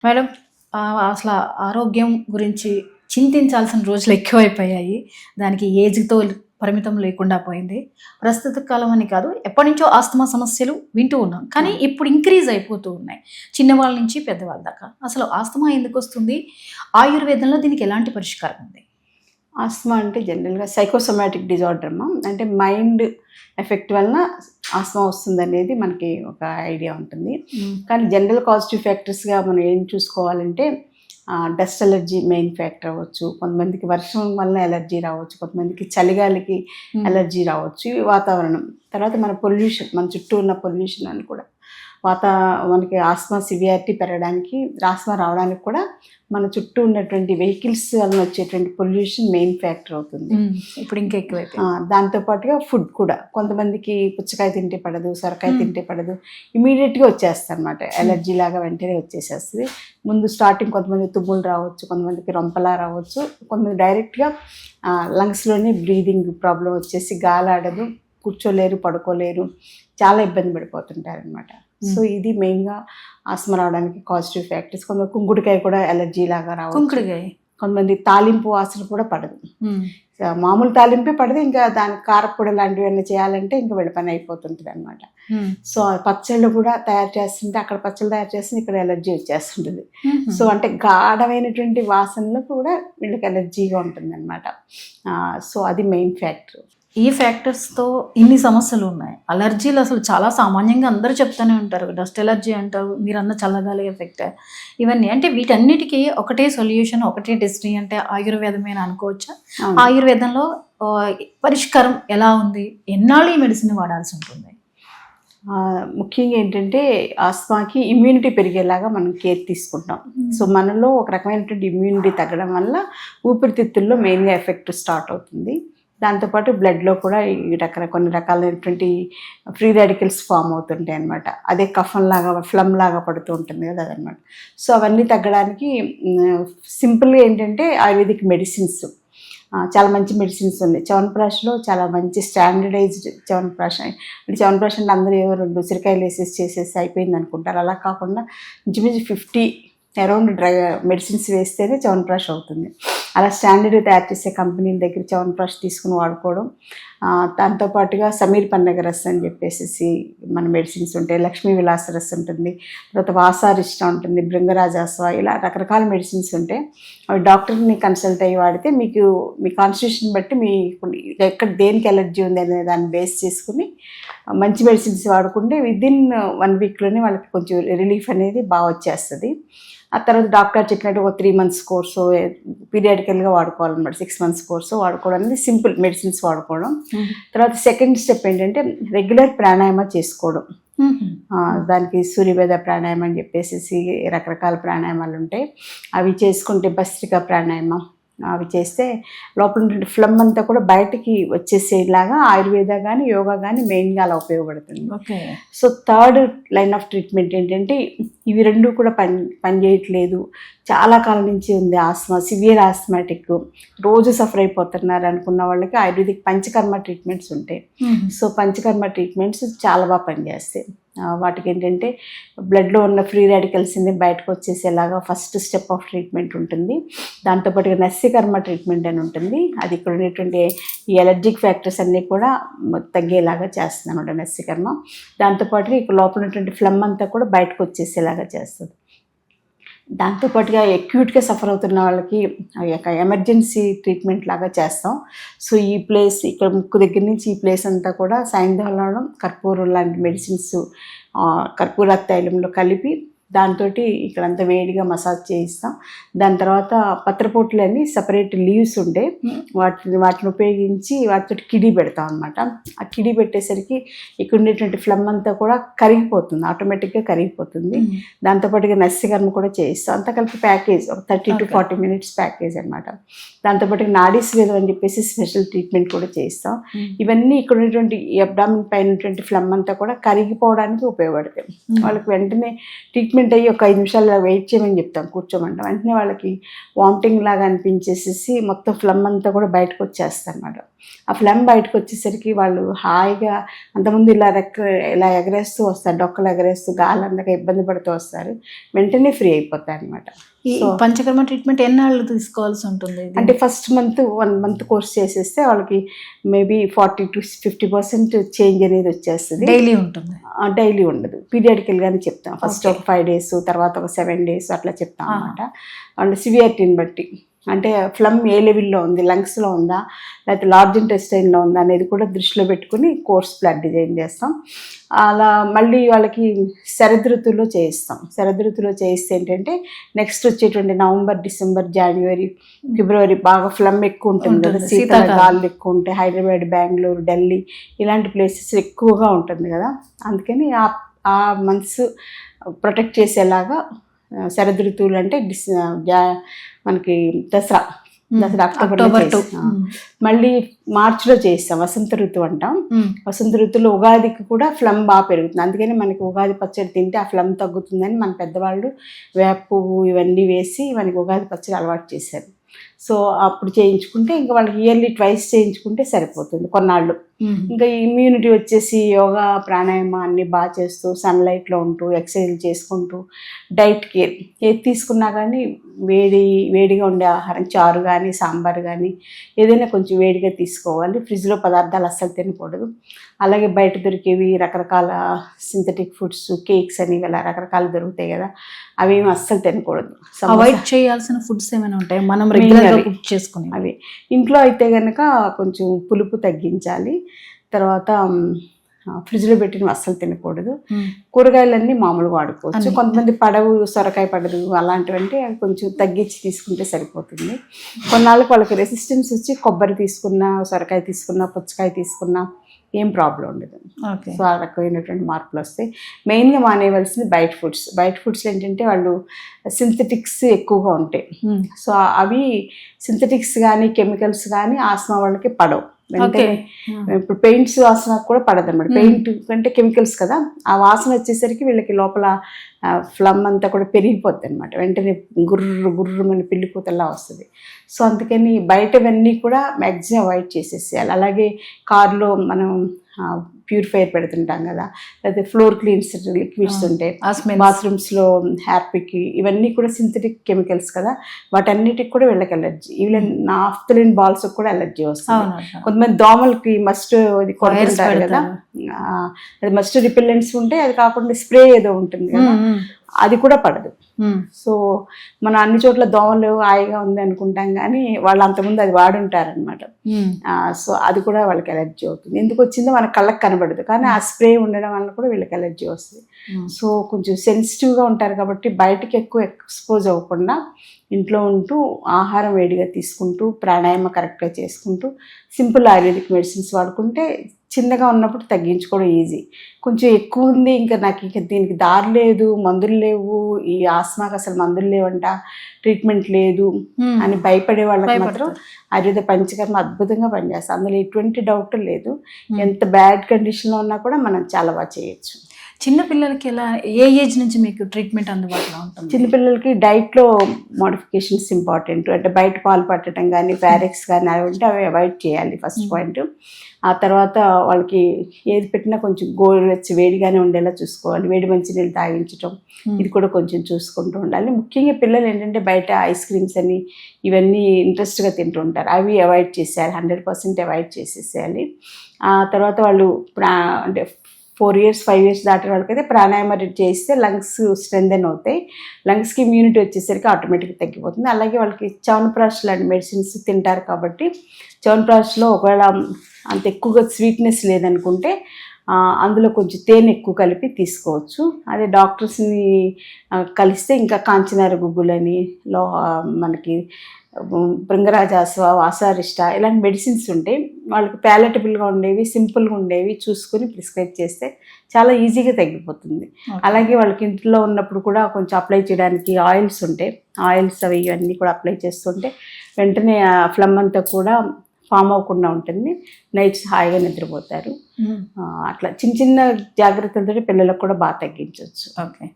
Madam అసలు ఆరోగ్యం గురించి చింతించాల్సిన రోజులు ఎక్కువైపోయాయి. దానికి ఏజ్‌తో పరిమితం లేకుండా పోయింది. ప్రస్తుత కాలం అని కాదు, ఎప్పటినుంచో ఆస్తమా సమస్యలు వింటూ ఉన్నాం. కానీ ఇప్పుడు ఇంక్రీజ్ అయిపోతూ ఉన్నాయి. చిన్నవాళ్ళ నుంచి పెద్దవాళ్ళ దాకా. అసలు ఆస్తమా ఎందుకొస్తుంది? ఆయుర్వేదంలో దీనికి ఎలాంటి పరిష్కారం ఉంది? ఆస్తమా అంటే జనరల్‌గా సైకోసోమాటిక్ డిజార్డర్ అమ్మా. అంటే మైండ్ ఎఫెక్ట్ వలన ఆస్తమా వస్తుందనేది మనకి ఒక ఐడియా ఉంటుంది. కానీ జనరల్ కాజిటివ్ ఫ్యాక్టర్స్‌గా మనం ఏం చూసుకోవాలంటే డస్ట్ అలర్జీ మెయిన్ ఫ్యాక్టర్ అవ్వచ్చు. కొంతమందికి వర్షం వలన ఎలర్జీ రావచ్చు. కొంతమందికి చలిగాలికి ఎలర్జీ రావచ్చు. ఈ వాతావరణం. తర్వాత మన పొల్యూషన్, మన చుట్టూ ఉన్న పొల్యూషన్ అని కూడా మనకి ఆస్తమా సివియారిటీ పెరగడానికి, ఆస్తమా రావడానికి కూడా మన చుట్టూ ఉన్నటువంటి వెహికల్స్ వలన వచ్చేటువంటి పొల్యూషన్ మెయిన్ ఫ్యాక్టర్ అవుతుంది. ఇప్పుడు ఇంకా ఎక్కువైతే దాంతోపాటుగా ఫుడ్ కూడా కొంతమందికి పుచ్చకాయ తింటే పడదు, సొరకాయ తింటే పడదు, ఇమీడియట్గా వచ్చేస్తుంది అనమాట. ఎలర్జీ లాగా వెంటనే వచ్చేసేస్తుంది. ముందు స్టార్టింగ్ కొంతమంది తుమ్ములు రావచ్చు, కొంతమందికి రొంపలా రావచ్చు, కొంతమంది డైరెక్ట్గా లంగ్స్లోనే బ్రీదింగ్ ప్రాబ్లం వచ్చేసి గాలాడదు, కూర్చోలేరు, పడుకోలేరు, చాలా ఇబ్బంది పడిపోతుంటారు అనమాట. సో ఇది మెయిన్గా ఆస్తమా రావడానికి పాజిటివ్ ఫ్యాక్టర్స్. కొంతమంది కుంకుడుకాయ కూడా ఎలర్జీ లాగా రావచ్చు. కొంతమంది తాలింపు వాసన కూడా పడదు, మామూలు తాలింపే పడదు, ఇంకా దానికి కారపొడి లాంటివన్నీ చేయాలంటే ఇంకా వీళ్ళ పని అయిపోతుంటుంది అనమాట. సో పచ్చళ్ళు కూడా తయారు చేస్తుంటే అక్కడ పచ్చళ్ళు తయారు చేస్తుంటే ఇక్కడ ఎలర్జీ వచ్చేస్తుంటుంది. సో అంటే గాఢమైనటువంటి వాసనలో కూడా వీళ్ళకి ఎలర్జీగా ఉంటుంది అనమాట. సో అది మెయిన్ ఫ్యాక్టర్. ఈ ఫ్యాక్టర్స్తో ఇన్ని సమస్యలు ఉన్నాయి. అలర్జీలు అసలు చాలా సామాన్యంగా అందరూ చెప్తూనే ఉంటారు. డస్ట్ ఎలర్జీ అంటారు, మీరన్న చల్లగాలి ఎఫెక్ట్, ఇవన్నీ. అంటే వీటన్నిటికీ ఒకటే సొల్యూషన్, ఒకటే డెస్టినీ అంటే ఆయుర్వేదమే అనుకోవచ్చా? ఆయుర్వేదంలో పరిష్కారం ఎలా ఉంది? ఎన్నాళ్ళు ఈ మెడిసిన్ వాడాల్సి ఉంటుంది? ముఖ్యంగా ఏంటంటే ఆస్తమాకి ఇమ్యూనిటీ పెరిగేలాగా మనం కేర్ తీసుకుంటాం. సో మనలో ఒక రకమైనటువంటి ఇమ్యూనిటీ తగ్గడం వల్ల ఊపిరితిత్తుల్లో మెయిన్గా ఎఫెక్ట్ స్టార్ట్ అవుతుంది. దాంతోపాటు బ్లడ్లో కూడా కొన్ని రకాలైనటువంటి ఫ్రీ రాడికల్స్ ఫామ్ అవుతుంటాయి అన్నమాట. అదే కఫంలాగా ఫ్లమ్ లాగా పడుతూ ఉంటుంది కదా అదనమాట. సో అవన్నీ తగ్గడానికి సింపుల్గా ఏంటంటే ఆయుర్వేదిక్ మెడిసిన్స్, చాలా మంచి మెడిసిన్స్ ఉన్నాయి. చ్యవన్ప్రాష్లో చాలా మంచి స్టాండర్డైజ్డ్ చ్యవన్ప్రాష్. అంటే చ్యవన్ప్రాష్ అంటే అందరూ ఏవో 2 ఉసిరికాయలు చేసేసి అయిపోయింది అనుకుంటారు. అలా కాకుండా ఇంచుమించు 50 అరౌండ్ మెడిసిన్స్ వేస్తేనే చ్యవన్ప్రాష్ అవుతుంది. అలా స్టాండర్డ్ తయారు చేసే కంపెనీల దగ్గర చ్యవన్ప్రాష్ తీసుకుని వాడుకోవడం. దాంతోపాటుగా సమీర్ పన్నగ రస్ అని చెప్పేసి మన మెడిసిన్స్ ఉంటాయి. లక్ష్మీ విలాస రస్ ఉంటుంది, తర్వాత వాసారిష్ట ఉంటుంది, భృంగరాజాస్వ, ఇలా రకరకాల మెడిసిన్స్ ఉంటాయి. అవి డాక్టర్ని కన్సల్ట్ అయ్యి వాడితే మీకు మీ కాన్స్టిట్యూషన్ బట్టి ఎక్కడ దేనికి ఎలర్జీ ఉంది అనే దాన్ని బేస్ చేసుకుని మంచి మెడిసిన్స్ వాడుకుంటే విదిన్ 1 వీక్లోనే వాళ్ళకి కొంచెం రిలీఫ్ అనేది బాగా వచ్చేస్తుంది. ఆ తర్వాత డాక్టర్ చెప్పినట్టు ఒక 3 మంత్స్ కోర్సు పీరియాడికల్గా వాడుకోవాలన్నమాట. 6 మంత్స్ కోర్సు వాడుకోవడం అనేది సింపుల్ మెడిసిన్స్ వాడుకోవడం. తర్వాత సెకండ్ స్టెప్ ఏంటంటే రెగ్యులర్ ప్రాణాయామ చేసుకోవడం. దానికి సూర్యవేద ప్రాణాయామం అని చెప్పేసి రకరకాల ప్రాణాయామాలు ఉంటాయి. అవి చేసుకుంటే భస్త్రికా ప్రాణాయామం, అవి చేస్తే లోపల ఉండే ఫ్లమ్ అంతా కూడా బయటికి వచ్చేసేలాగా ఆయుర్వేద కానీ యోగా కానీ మెయిన్గా అలా ఉపయోగపడుతుంది. So third line of treatment ఏంటంటే ఇవి 2 కూడా పనిచేయట్లేదు, చాలా కాలం నుంచి ఉంది ఆస్తమా, సివియర్ ఆస్తమాటిక్, రోజు సఫర్ అయిపోతున్నారు అనుకున్న వాళ్ళకి ఆయుర్వేదిక్ పంచకర్మ ట్రీట్మెంట్స్ ఉంటాయి. సో పంచకర్మ ట్రీట్మెంట్స్ చాలా బాగా పనిచేస్తాయి. వాటికి ఏంటంటే బ్లడ్లో ఉన్న ఫ్రీ రాడికల్స్ని బయటకు వచ్చేసేలాగా ఫస్ట్ స్టెప్ ఆఫ్ ట్రీట్మెంట్ ఉంటుంది. దాంతోపాటుగా నస్యకర్మ ట్రీట్మెంట్ అని ఉంటుంది. అది ఇక్కడ ఉన్నటువంటి ఈ ఎలర్జిక్ ఫ్యాక్టర్స్ అన్నీ కూడా తగ్గేలాగా చేస్తుంది అన్నమాట నస్యకర్మ. దాంతోపాటుగా ఇక్కడ లోపల ఉన్నటువంటి ఫ్లమ్ అంతా కూడా బయటకు వచ్చేసేలాగా చేస్తుంది. దాంతోపాటుగా అక్యూట్గా సఫర్ అవుతున్న వాళ్ళకి ఎమర్జెన్సీ ట్రీట్మెంట్ లాగా చేస్తాం. సో ఈ ప్లేస్ ఇక్కడ ముక్కు దగ్గర నుంచి ఈ ప్లేస్ అంతా కూడా సాయంత్రం కర్పూరం లాంటి మెడిసిన్స్ కర్పూర తైలంలో కలిపి దాంతో ఇక్కడంతా వేడిగా మసాజ్ చేయిస్తాం. దాని తర్వాత పత్రపోట్లని సపరేట్ లీవ్స్ ఉంటే వాటిని ఉపయోగించి వాటితో కిడి పెడతాం అనమాట. ఆ కిడి పెట్టేసరికి ఇక్కడ ఉండేటువంటి ఫ్లమ్ అంతా కూడా కరిగిపోతుంది, ఆటోమేటిక్గా కరిగిపోతుంది. దాంతోపాటుగా నస్యకర్మ కూడా చేయిస్తాం. అంతా కలిపి ప్యాకేజ్ ఒక 30 to 40 minutes ప్యాకేజ్ అనమాట. దాంతోపాటుగా నాడీ స్వేదం అని చెప్పేసి స్పెషల్ ట్రీట్మెంట్ కూడా చేయిస్తాం. ఇవన్నీ ఇక్కడ ఉన్నటువంటి అబ్డామిన్ పైన ఉన్నటువంటి ఫ్లమ్ అంతా కూడా కరిగిపోవడానికి ఉపయోగపడతాయి. వాళ్ళకి వెంటనే ట్రీట్మెంట్ అయ్యి ఒక 5 నిమిషాలు వెయిట్ చేయమని చెప్తాం, కూర్చోమంటాం. వెంటనే వాళ్ళకి వామిటింగ్ లాగా అనిపించేసేసి మొత్తం ఫ్లమ్ అంతా కూడా బయటకు వచ్చేస్తాయి అన్నమాట. ఆ ఫ్లమ్ బయటకు వచ్చేసరికి వాళ్ళు హాయిగా అంతకుముందు ఇలా ఎగరేస్తూ వస్తారు, డొక్కలు ఎగరేస్తూ గాలి అందక ఇబ్బంది పడుతూ వస్తారు, వెంటనే ఫ్రీ అయిపోతారు అనమాట. ఈ పంచకర్మ ట్రీట్మెంట్ ఎన్నాళ్ళు తీసుకోవాల్సి ఉంటుంది? అంటే ఫస్ట్ మంత్ 1 month కోర్స్ చేసేస్తే వాళ్ళకి మేబీ 40 to 50% చేంజ్ అనేది వచ్చేస్తుంది. డైలీ ఉంటుంది? డైలీ ఉండదు, పీరియాడికల్ గానే చెప్తాం. ఫస్ట్ ఒక 5 days, తర్వాత ఒక 7 days అట్లా చెప్తాం అనమాట. అండ్ సివియారిటీని బట్టి, అంటే ఫ్లమ్ ఏ లెవెల్లో ఉంది, లంగ్స్లో ఉందా లేకపోతే లార్జ్ ఇంటెస్టైన్లో ఉందా అనేది కూడా దృష్టిలో పెట్టుకుని కోర్స్ ప్లాన్ డిజైన్ చేస్తాం. అలా మళ్ళీ వాళ్ళకి శరదృతువులో చేయిస్తాం. శరదృతువులో చేయిస్తే ఏంటంటే నెక్స్ట్ వచ్చేటువంటి నవంబర్, డిసెంబర్, జనవరి, ఫిబ్రవరి బాగా ఫ్లమ్ ఎక్కువ ఉంటుంది కదా, శీతాకాలాలు ఎక్కువ ఉంటాయి. హైదరాబాద్, బెంగళూరు, ఢిల్లీ ఇలాంటి ప్లేసెస్ ఎక్కువగా ఉంటుంది కదా, అందుకని ఆ మంత్స్ ప్రొటెక్ట్ చేసేలాగా శరదృతువులు అంటే మనకి దసరా అక్టోబర్ 2, మళ్ళీ మార్చిలో చేస్తాం. వసంత ఋతువు అంటాం. వసంత ఋతువులో ఉగాదికి కూడా ఫ్లమ్ బాగా పెరుగుతుంది, అందుకని మనకి ఉగాది పచ్చడి తింటే ఆ ఫ్లమ్ తగ్గుతుందని మన పెద్దవాళ్ళు వేప పువ్వు ఇవన్నీ వేసి మనకి ఉగాది పచ్చడి అలవాటు చేశారు. సో అప్పుడు చేయించుకుంటే ఇంకా వాళ్ళకి ఇయర్లీ 2 చేయించుకుంటే సరిపోతుంది కొన్నాళ్ళు. ఇంకా ఇమ్యూనిటీ వచ్చేసి యోగా, ప్రాణాయామ అన్నీ బాగా చేస్తూ, సన్లైట్లో ఉంటూ, ఎక్సర్సైజ్ చేసుకుంటూ, డైట్ కేర్ ఏది తీసుకున్నా కానీ వేడిగా ఉండే ఆహారం, చారు కానీ సాంబార్ కానీ ఏదైనా కొంచెం వేడిగా తీసుకోవాలి. ఫ్రిడ్జ్లో పదార్థాలు అస్సలు తినకూడదు. అలాగే బయట దొరికేవి రకరకాల సింథటిక్ ఫుడ్స్, కేక్స్ అని ఇలా రకరకాలు దొరుకుతాయి కదా, అవేమి అస్సలు తినకూడదు. అవాయిడ్ చేయాల్సిన ఫుడ్స్ ఏమైనా ఉంటాయి మనం రెగ్యులర్గా కుక్ చేసుకుని? అవి ఇంట్లో అయితే కనుక కొంచెం పులుపు తగ్గించాలి. తర్వాత ఫ్రిడ్జ్లో పెట్టినవి అస్సలు తినకూడదు. కూరగాయలన్నీ మామూలుగా వాడుకోవచ్చు. కొంతమంది పడవు, సొరకాయ పడదు అలాంటివంటే అవి కొంచెం తగ్గించి తీసుకుంటే సరిపోతుంది. కొన్నాళ్ళకి వాళ్ళకి రెసిస్టెన్స్ వచ్చి కొబ్బరి తీసుకున్నా, సొరకాయ తీసుకున్నా, పుచ్చకాయ తీసుకున్నా ఏం ప్రాబ్లం ఉండదు. సో ఆ రకమైనటువంటి మార్పులు వస్తాయి. మెయిన్గా మానేయవలసింది బయట ఫుడ్స్ ఏంటంటే వాళ్ళు సింథటిక్స్ ఎక్కువగా ఉంటాయి. సో అవి సింథటిక్స్ కానీ కెమికల్స్ కానీ ఆస్మా వాళ్ళకి పడవు. వెంటనే ఇప్పుడు పెయింట్స్ వాసన కూడా పడదు అనమాట. పెయింట్ అంటే కెమికల్స్ కదా, ఆ వాసన వచ్చేసరికి వీళ్ళకి లోపల ఫ్లమ్ అంతా కూడా పెరిగిపోద్ది అనమాట. వెంటనే గుర్రమని పిల్లి కూతల్లా వస్తుంది. సో అందుకని బయటవన్నీ కూడా మ్యాక్సిమం అవాయిడ్ చేసేసేయాలి. అలాగే కార్లో మనం ప్యూరిఫైయర్ పెడుతుంటాం కదా, లేకపోతే ఫ్లోర్ క్లీన్స్ లిక్విడ్స్ ఉంటాయి, బాత్రూమ్స్లో హ్యార్పిక్, ఇవన్నీ కూడా సింథటిక్ కెమికల్స్ కదా, వాటన్నిటికి కూడా వీళ్ళకి ఎలర్జీ. ఈవెన్ నాఫ్థలిన్ బాల్స్ కూడా ఎలర్జీ వస్తుంది. కొంతమంది దోమలకి మస్ట్ అది కొడుతుంటారు కదా, అది మస్ట్ రిపెల్లెంట్స్ ఉంటాయి. అది కాకుండా స్ప్రే ఏదో ఉంటుంది కదా, అది కూడా పడదు. సో మనం అన్ని చోట్ల దోమలు హాయిగా ఉంది అనుకుంటాం కానీ వాళ్ళు అంతకుముందు అది వాడుంటారనమాట. సో అది కూడా వాళ్ళకి ఎలర్జీ అవుతుంది. ఎందుకు వచ్చిందో మన కళ్ళకి కనబడదు, కానీ ఆ స్ప్రే ఉండడం వల్ల కూడా వీళ్ళకి ఎలర్జీ వస్తుంది. సో కొంచెం సెన్సిటివ్గా ఉంటారు కాబట్టి బయటకి ఎక్కువ ఎక్స్పోజ్ అవ్వకుండా ఇంట్లో ఉంటూ ఆహారం వేడిగా తీసుకుంటూ, ప్రాణాయామ కరెక్ట్గా చేసుకుంటూ, సింపుల్ ఆయుర్వేదిక్ మెడిసిన్స్ వాడుకుంటే చిన్నగా ఉన్నప్పుడు తగ్గించుకోవడం ఈజీ. కొంచెం ఎక్కువ ఉంది, ఇంకా నాకు ఇక దీనికి దారి లేదు, మందులు లేవు, ఈ ఆస్మాకి అసలు మందులు లేవంట, ట్రీట్మెంట్ లేదు అని భయపడే వాళ్ళకి మాత్రం ఆయుర్వేద పంచకర్మ అద్భుతంగా పనిచేస్తుంది. అందులో ఎటువంటి డౌట్ లేదు. ఎంత బ్యాడ్ కండిషన్లో ఉన్నా కూడా మనం చాలా బాగా చేయొచ్చు. చిన్నపిల్లలకి ఎలా, ఏ ఏజ్ నుంచి మీకు ట్రీట్మెంట్ అందుబాటులో ఉంటుంది? చిన్నపిల్లలకి డైట్లో మోడిఫికేషన్స్ ఇంపార్టెంట్. అంటే బయట పాలు పట్టడం కానీ, ప్యారెక్స్ కానీ అవి ఉంటే అవి అవాయిడ్ చేయాలి ఫస్ట్ పాయింట్. ఆ తర్వాత వాళ్ళకి ఏది పెట్టినా కొంచెం గోరువెచ్చని వేడిగానే ఉండేలా చూసుకోవాలి. వేడి మంచినీళ్ళు తాగించడం ఇది కూడా కొంచెం చూసుకుంటూ ఉండాలి. ముఖ్యంగా పిల్లలు ఏంటంటే బయట ఐస్ క్రీమ్స్ అని ఇవన్నీ ఇంట్రెస్ట్గా తింటూ ఉంటారు, అవి అవాయిడ్ చేసేయాలి, 100% అవాయిడ్ చేసేసేయాలి. ఆ తర్వాత వాళ్ళు అంటే 4 years 5 years దాటిన వాళ్ళకైతే ప్రాణాయామ చేస్తే లంగ్స్ స్ట్రెంథెన్ అవుతాయి. లంగ్స్కి ఇమ్యూనిటీ వచ్చేసరికి ఆటోమేటిక్గా తగ్గిపోతుంది. అలాగే వాళ్ళకి చవనప్రాష్ లాంటి మెడిసిన్స్ తింటారు కాబట్టి చవనప్రాష్లో ఒకవేళ అంత ఎక్కువగా స్వీట్నెస్ లేదనుకుంటే అందులో కొంచెం తేనె ఎక్కువ కలిపి తీసుకోవచ్చు. అదే డాక్టర్స్ని కలిస్తే ఇంకా కాంచనార గుగ్గులని, మనకి భృంగరాజాస్వ, వాసారిష్ట ఇలాంటి మెడిసిన్స్ ఉంటాయి. వాళ్ళకి ప్యాలెటబుల్గా ఉండేవి, సింపుల్గా ఉండేవి చూసుకొని ప్రిస్క్రైబ్ చేస్తే చాలా ఈజీగా తగ్గిపోతుంది. అలాగే వాళ్ళకి ఇంట్లో ఉన్నప్పుడు కూడా కొంచెం అప్లై చేయడానికి ఆయిల్స్ ఉంటాయి, ఆయిల్స్ అవి ఇవన్నీ కూడా అప్లై చేస్తుంటే వెంటనే ఆ ఫ్లమ్ అంతా కూడా ఫామ్ అవ్వకుండా ఉంటుంది. నైట్స్ హాయిగా నిద్రపోతారు. అట్లా చిన్న చిన్న జాగ్రత్తలతో పిల్లలకు కూడా బాగా తగ్గించవచ్చు. ఓకే.